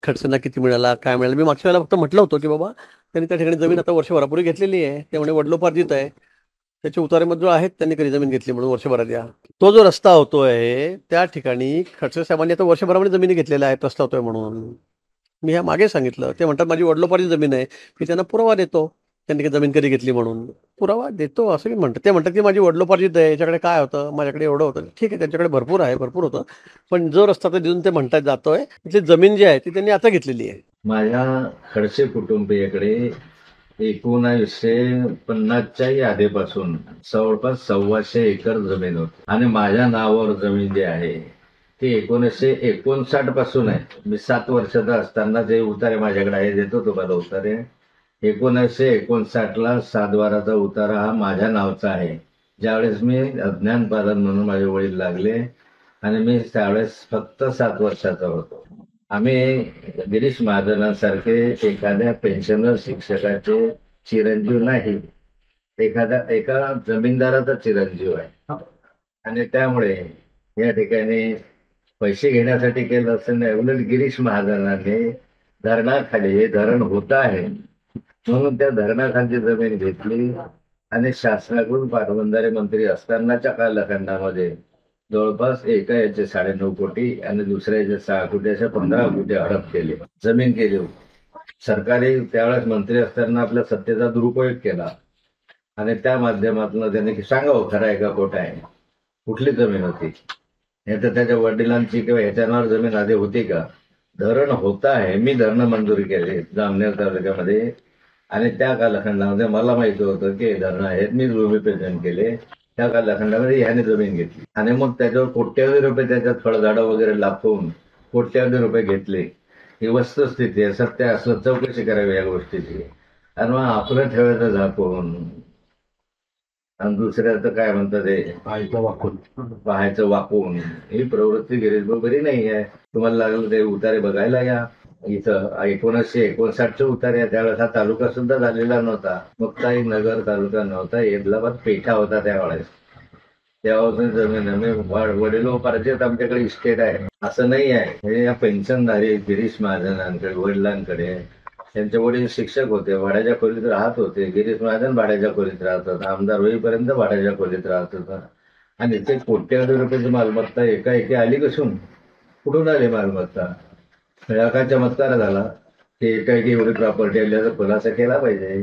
खडसेंना किती मिळाला, काय मिळालं. मी मागच्या वेळेला फक्त म्हटलं होतं की बाबा त्यांनी त्या ठिकाणी जमीन आता वर्षभरापूर्वी घेतलेली आहे, ते म्हणे वडिलोपार्जित आहे, त्याचे उतारेमध्ये जो आहेत त्यांनी कधी जमीन घेतली म्हणून वर्षभरात या. तो जो रस्ता होतोय त्या ठिकाणी खडसे साहेबांनी आता वर्षभरामध्ये जमिनी घेतलेल्या आहेत रस्ता होतोय म्हणून. मी ह्या मागे सांगितलं. ते म्हणतात माझी वडिलोपार्जित जमीन आहे. मी त्यांना पुरावा देतो त्यांनी जमीन कधी घेतली म्हणून. पुरावा देतो असं मी म्हणतो. ते म्हणतात की माझी वडिलोपार्जित आहे, याच्याकडे काय होतं, माझ्याकडे एवढं होतं. ठीक आहे, त्यांच्याकडे भरपूर आहे, भरपूर होतं. पण जो रस्ता तर तिथून ते म्हणतात जातोय, तिथली जमीन जी आहे ती त्यांनी आता घेतलेली आहे. माझ्या खडसे कुटुंबियाकडे 1950च्याही आधीपासून जवळपास 1,200 एकर जमीन होती आणि माझ्या नावावर जमीन जी आहे ती 1959 पासून आहे. मी 7 वर्षाचा असताना जे उतारे माझ्याकडे आहे, देतो तुम्हाला उतारे. 1959ला 7/12चा उतारा हा माझ्या नावचा आहे. ज्यावेळेस मी अज्ञान पालन म्हणून माझे वडील लागले आणि मी त्यावेळेस फक्त 7 वर्षाचा होतो. आम्ही गिरीश महाजनांसारखे एखाद्या पेन्शनर शिक्षकाचे चिरंजीव नाही, एका जमीनदाराचा चिरंजीव आहे. आणि त्यामुळे या ठिकाणी पैसे घेण्यासाठी केलं असं नाही. उलट गिरीश महाजनांनी धरणाखाली, हे धरण होत आहे म्हणून त्या धरणाखालची जमीन घेतली आणि शासनाकडून पाटबंधारे मंत्री असतानाच्या कालखंडामध्ये जवळपास एका याचे 9.5 कोटी आणि दुसऱ्या याचे 6 कोटी, अशा 15 कोटी हडप केले, जमीन केली. सरकारी त्यावेळेस मंत्री असताना आपल्या सत्तेचा दुरुपयोग केला आणि त्या माध्यमातून त्यांनी सांगावं खरं आहे का खोटं आहे, कुठली जमीन होती. हे तर त्याच्या वडिलांची किंवा ह्याच्या नावावर जमीन आधी होती का. धरण होत आहे, मी धरण मंजूर केले जामनेर तालुक्यामध्ये आणि त्या कालखंडामध्ये मला माहिती होतं की धरण आहेत, मी भूमिपूजन केले. त्या कालखंडामध्ये ह्याने जमीन घेतली आणि मग त्याच्यावर कोट्यावधी रुपये त्याच्यात फळझाडं वगैरे लावून कोट्यावधी रुपये घेतले. ही वस्तुस्थिती आहे. सत्य असलं चौकशी करावी या गोष्टीची. आणि मग आपलं ठेवायचं झाकून आणि दुसऱ्याचं काय म्हणतात ते पाहायचं वाकून, ही प्रवृत्ती गिरीश बरी नाही आहे. तुम्हाला लागलं ते उतारे बघायला या. इथं 1959चे उतारे आहे. त्यावेळेस हा तालुका सुद्धा झालेला नव्हता. मुक्ताई नगर तालुका नव्हता, हैदराबाद पेठा होता त्यावेळेस. त्यापासून जमीन आम्ही वडिलोपार्जित आमच्याकडे इस्टेट आहे असं नाही आहे. हे या पेन्शनधारी गिरीश महाजनांकडे, वडिलांकडे, त्यांचे वडील शिक्षक होते, भाड्याच्या खोलीत राहत होते. गिरीश महाजन भाड्याच्या खोलीत राहत होता, आमदार होईपर्यंत भाड्याच्या खोलीत राहत होता. आणि ते कोट्यावधी रुपयाची मालमत्ता एकाएकी आली कसून, कुठून आली मालमत्ता. काय चमत्कार झाला की एकाएकी एवढी प्रॉपर्टी आली, खुलासा केला पाहिजे.